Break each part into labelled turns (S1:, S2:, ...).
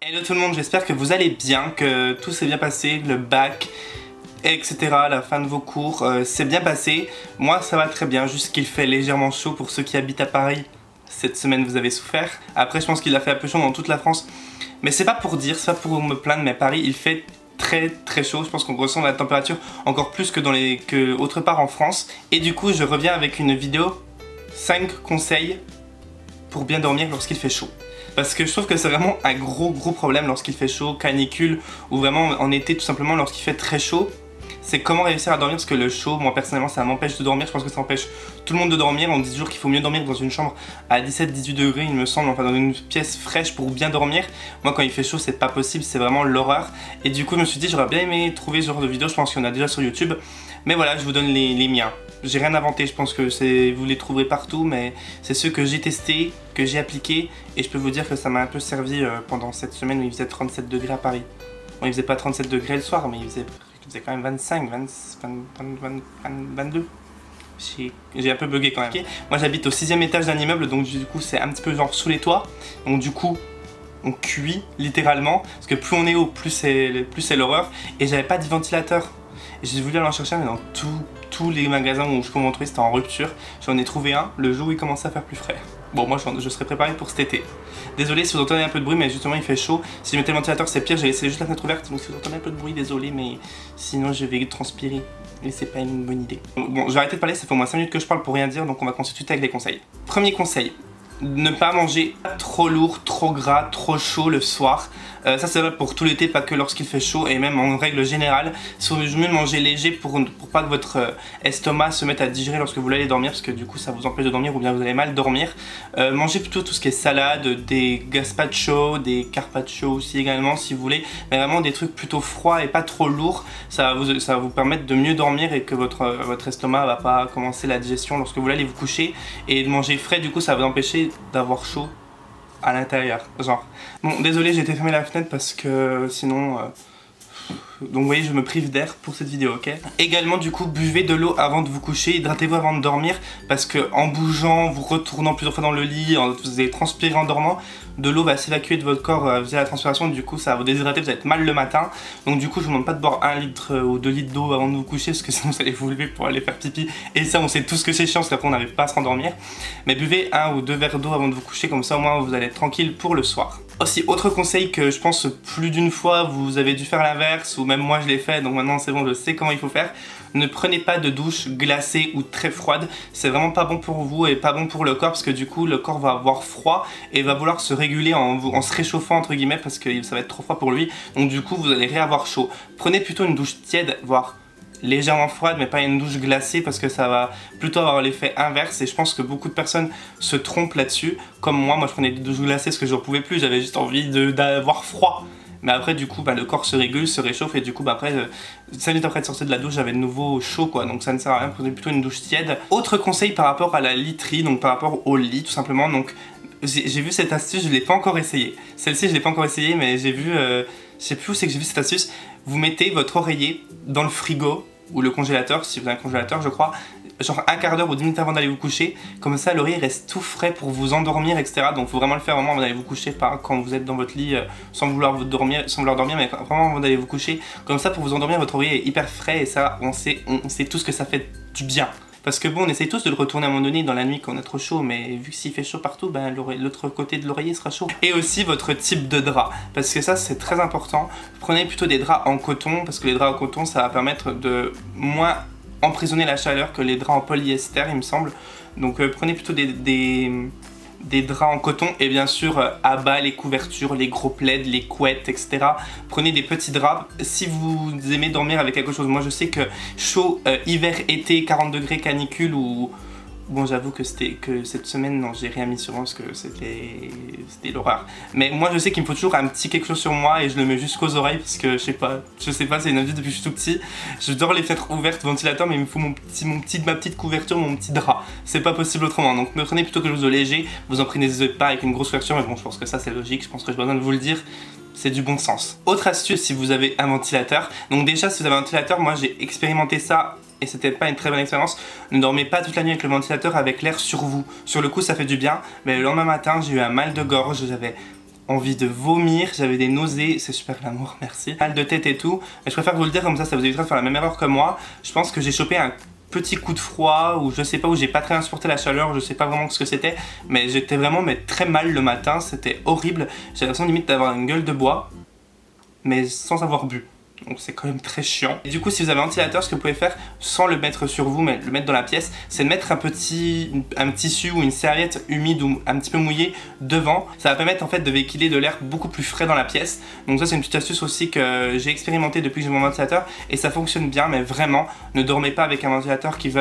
S1: Hello tout le monde, j'espère que vous allez bien, que tout s'est bien passé, le bac, etc. La fin de vos cours s'est bien passé. Moi ça va très bien, juste qu'il fait légèrement chaud pour ceux qui habitent à Paris. Cette semaine vous avez souffert. Après je pense qu'il a fait un peu chaud dans toute la France. Mais c'est pas pour dire, c'est pas pour me plaindre, mais Paris il fait très chaud. Je pense qu'on ressent la température encore plus que autre part en France. Et du coup je reviens avec une vidéo 5 conseils pour bien dormir lorsqu'il fait chaud. Parce que je trouve que c'est vraiment un gros problème lorsqu'il fait chaud, canicule, ou vraiment en été tout simplement lorsqu'il fait très chaud. C'est comment réussir à dormir, parce que le chaud, moi personnellement ça m'empêche de dormir, je pense que ça empêche tout le monde de dormir. On dit toujours qu'il faut mieux dormir dans une chambre à 17-18 degrés il me semble, enfin dans une pièce fraîche pour bien dormir. Moi quand il fait chaud c'est pas possible, c'est vraiment l'horreur. Et du coup je me suis dit j'aurais bien aimé trouver ce genre de vidéo, je pense qu'il y en a déjà sur YouTube. Mais voilà, je vous donne les miens. J'ai rien inventé, je pense que vous les trouverez partout, mais c'est ceux que j'ai testés, que j'ai appliqués, et je peux vous dire que ça m'a un peu servi pendant cette semaine où il faisait 37 degrés à Paris. Bon, il faisait pas 37 degrés le soir, mais il faisait quand même 25, 22. J'ai un peu bugué quand même. Okay. Moi j'habite au 6ème étage d'un immeuble, donc du coup c'est un petit peu genre sous les toits. Donc du coup on cuit littéralement, parce que plus on est haut, plus c'est l'horreur. Et j'avais pas de ventilateur. J'ai voulu aller en chercher un, mais dans tous les magasins où je pouvais m'en trouver c'était en rupture. J'en ai trouvé un le jour où il commençait à faire plus frais. Bon, moi je serais préparé pour cet été. Désolé si vous entendez un peu de bruit, mais justement il fait chaud. Si je mettais le ventilateur c'est pire, j'ai laissé juste la fenêtre ouverte. Donc si vous entendez un peu de bruit, désolé, mais sinon je vais transpirer. Et c'est pas une bonne idée. Bon, je vais arrêter de parler, ça fait au moins 5 minutes que je parle pour rien dire, donc on va continuer tout de suite avec les conseils. Premier conseil, ne pas manger trop lourd, trop gras, trop chaud le soir. Ça c'est vrai pour tout l'été, pas que lorsqu'il fait chaud, et même en règle générale. C'est mieux de manger léger pour pas que votre estomac se mette à digérer lorsque vous allez dormir, parce que du coup ça vous empêche de dormir ou bien vous allez mal dormir. Mangez plutôt tout ce qui est salade, des gazpacho, des carpaccio aussi également si vous voulez, mais vraiment des trucs plutôt froids et pas trop lourds. Ça va vous permettre de mieux dormir et que votre estomac va pas commencer la digestion lorsque vous allez vous coucher. Et de manger frais, du coup ça va vous empêcher d'avoir chaud à l'intérieur, genre. Bon, désolé, j'ai été fermer la fenêtre parce que sinon... Donc vous voyez, je me prive d'air pour cette vidéo, ok? Également, du coup, buvez de l'eau avant de vous coucher, hydratez-vous avant de dormir, parce que en bougeant, vous retournant plusieurs fois dans le lit, vous allez transpirer en dormant, de l'eau va s'évacuer de votre corps via la transpiration, du coup ça va vous déshydrater, vous allez être mal le matin. Donc du coup je vous demande pas de boire 1 litre ou 2 litres d'eau avant de vous coucher, parce que sinon vous allez vous lever pour aller faire pipi, et ça on sait tous que c'est chiant, parce qu'après on n'arrive pas à se rendormir. Mais buvez 1 ou 2 verres d'eau avant de vous coucher, comme ça au moins vous allez être tranquille pour le soir. Aussi, autre conseil que je pense plus d'une fois vous avez dû faire l'inverse, ou même moi je l'ai fait, donc maintenant c'est bon, je sais comment il faut faire. Ne prenez pas de douche glacée ou très froide, c'est vraiment pas bon pour vous et pas bon pour le corps, parce que du coup le corps va avoir froid et va vouloir se réguler en se réchauffant entre guillemets, parce que ça va être trop froid pour lui, donc du coup vous allez réavoir chaud. Prenez plutôt une douche tiède, voire légèrement froide, mais pas une douche glacée, parce que ça va plutôt avoir l'effet inverse, et je pense que beaucoup de personnes se trompent là-dessus. Comme moi je prenais des douches glacées parce que j'en pouvais plus, j'avais juste envie d'avoir froid. Mais après du coup le corps se régule, se réchauffe, et du coup après 5 minutes après de sortir de la douche j'avais de nouveau chaud quoi, donc ça ne sert à rien, prenez plutôt une douche tiède. Autre conseil par rapport à la literie, donc par rapport au lit tout simplement, donc j'ai vu cette astuce, je l'ai pas encore essayé. Celle-ci je l'ai pas encore essayé, mais j'ai vu, je sais plus où c'est que j'ai vu cette astuce. Vous mettez votre oreiller dans le frigo ou le congélateur, si vous avez un congélateur je crois, genre un quart d'heure ou 10 minutes avant d'aller vous coucher, comme ça l'oreiller reste tout frais pour vous endormir, etc. Donc faut vraiment le faire vraiment avant d'aller vous coucher, pas quand vous êtes dans votre lit sans vouloir dormir, mais vraiment avant d'aller vous coucher, comme ça pour vous endormir votre oreiller est hyper frais, et ça on sait tous que ça fait du bien. Parce que bon, on essaye tous de le retourner à un moment donné dans la nuit quand on a trop chaud, mais vu que s'il fait chaud partout, ben, l'autre côté de l'oreiller sera chaud. Et aussi votre type de drap, parce que ça c'est très important. Prenez plutôt des draps en coton, parce que les draps en coton ça va permettre de moins emprisonner la chaleur que les draps en polyester il me semble. Donc prenez plutôt des draps en coton, et bien sûr à bas les couvertures, les gros plaids, les couettes, etc. Prenez des petits draps si vous aimez dormir avec quelque chose. Moi je sais que chaud, hiver, été, 40 degrés, canicule, ou... Bon, j'avoue que cette semaine, non, j'ai rien mis sur moi parce que c'était l'horreur. Mais moi, je sais qu'il me faut toujours un petit quelque chose sur moi, et je le mets jusqu'aux oreilles parce que je sais pas, c'est une habitude depuis que je suis tout petit. Je dors les fenêtres ouvertes, ventilateur, mais il me faut ma petite couverture, mon petit drap. C'est pas possible autrement. Donc, me prenez plutôt quelque chose de léger. Vous en prenez pas avec une grosse couverture, mais bon, je pense que ça c'est logique. Je pense que j'ai pas besoin de vous le dire. C'est du bon sens. Autre astuce si vous avez un ventilateur. Donc déjà, si vous avez un ventilateur, moi j'ai expérimenté ça et c'était pas une très bonne expérience. Ne dormez pas toute la nuit avec le ventilateur avec l'air sur vous. Sur le coup ça fait du bien, mais le lendemain matin j'ai eu un mal de gorge, j'avais envie de vomir, j'avais des nausées, c'est super l'amour, merci. Mal de tête et tout, mais je préfère vous le dire comme ça vous évitera de faire la même erreur que moi. Je pense que j'ai chopé un petit coup de froid ou je sais pas, où j'ai pas très bien supporté la chaleur, je sais pas vraiment ce que c'était, mais j'étais vraiment très mal le matin, c'était horrible. J'avais l'impression limite d'avoir une gueule de bois, mais sans avoir bu. Donc c'est quand même très chiant. Et du coup, si vous avez un ventilateur, ce que vous pouvez faire sans le mettre sur vous, mais le mettre dans la pièce, c'est de mettre un tissu ou une serviette humide ou un petit peu mouillée devant. Ça va permettre en fait de véhiculer de l'air beaucoup plus frais dans la pièce. Donc ça, c'est une petite astuce aussi que j'ai expérimenté depuis que j'ai mon ventilateur et ça fonctionne bien. Mais vraiment, ne dormez pas avec un ventilateur qui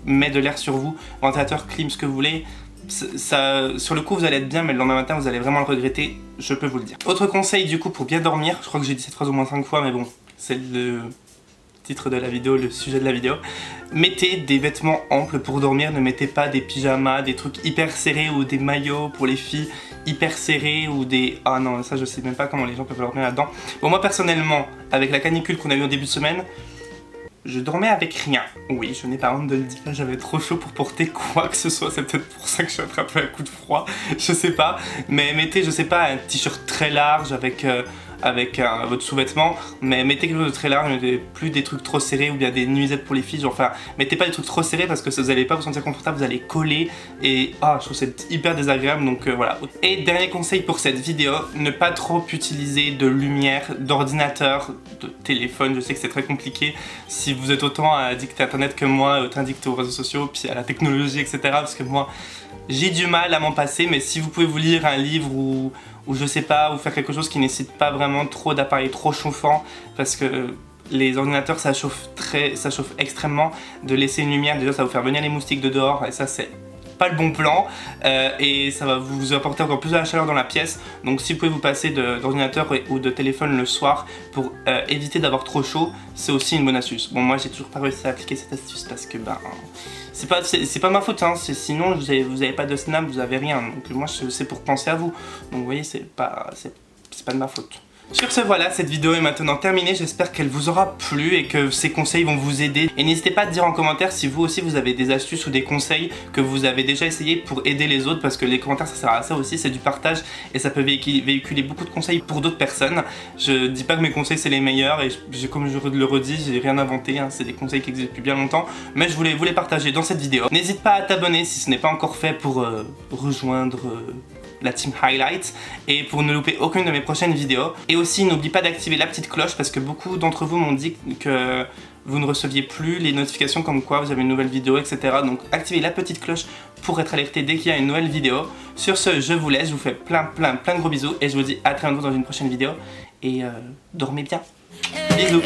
S1: met de l'air sur vous. Ventilateur, clim, ce que vous voulez. Ça, sur le coup vous allez être bien, mais le lendemain matin vous allez vraiment le regretter, je peux vous le dire. Autre conseil du coup pour bien dormir, je crois que j'ai dit cette phrase au moins 5 fois, mais bon, c'est le titre de la vidéo, le sujet de la vidéo. Mettez des vêtements amples pour dormir, ne mettez pas des pyjamas, des trucs hyper serrés ou des maillots pour les filles hyper serrés ou des... Ah non, ça je sais même pas comment les gens peuvent dormir là-dedans. Bon, moi personnellement, avec la canicule qu'on a eu en début de semaine, je dormais avec rien. Oui, je n'ai pas honte de le dire, j'avais trop chaud pour porter quoi que ce soit, c'est peut-être pour ça que je suis attrapé un coup de froid, je sais pas. Mais mettez, je sais pas, un t-shirt très large avec votre sous-vêtement, mais mettez quelque chose de très large, mettez plus des trucs trop serrés ou bien des nuisettes pour les filles, genre, enfin, mettez pas des trucs trop serrés parce que vous allez pas vous sentir confortable, vous allez coller et je trouve que c'est hyper désagréable, donc voilà. Et dernier conseil pour cette vidéo, ne pas trop utiliser de lumière, d'ordinateur, de téléphone, je sais que c'est très compliqué si vous êtes autant addict à internet que moi, autant addict aux réseaux sociaux, puis à la technologie, etc. Parce que moi, j'ai du mal à m'en passer, mais si vous pouvez vous lire un livre ou je sais pas, ou faire quelque chose qui ne nécessite pas vraiment trop d'appareils trop chauffants, parce que les ordinateurs ça chauffe extrêmement, de laisser une lumière, déjà ça va vous faire venir les moustiques de dehors, et ça c'est pas le bon plan, et ça va vous apporter encore plus de la chaleur dans la pièce. Donc si vous pouvez vous passer d'ordinateur ou de téléphone le soir pour éviter d'avoir trop chaud, c'est aussi une bonne astuce. Bon, moi j'ai toujours pas réussi à appliquer cette astuce parce que c'est pas ma faute, hein. Sinon vous avez pas de snap, vous avez rien, donc moi c'est pour penser à vous, donc vous voyez c'est pas de ma faute. Sur ce, voilà, cette vidéo est maintenant terminée, j'espère qu'elle vous aura plu et que ces conseils vont vous aider. Et n'hésitez pas à dire en commentaire si vous aussi vous avez des astuces ou des conseils que vous avez déjà essayé pour aider les autres, parce que les commentaires ça sert à ça aussi, c'est du partage et ça peut véhiculer beaucoup de conseils pour d'autres personnes. Je dis pas que mes conseils c'est les meilleurs et comme je le redis, j'ai rien inventé, hein, c'est des conseils qui existent depuis bien longtemps, mais je voulais vous les partager dans cette vidéo. N'hésite pas à t'abonner si ce n'est pas encore fait pour rejoindre la team Highlight et pour ne louper aucune de mes prochaines vidéos. Et aussi n'oublie pas d'activer la petite cloche parce que beaucoup d'entre vous m'ont dit que vous ne receviez plus les notifications comme quoi vous avez une nouvelle vidéo, etc. Donc activez la petite cloche pour être alerté dès qu'il y a une nouvelle vidéo. Sur ce, je vous laisse, je vous fais plein de gros bisous et je vous dis à très bientôt dans une prochaine vidéo et dormez bien. Bisous.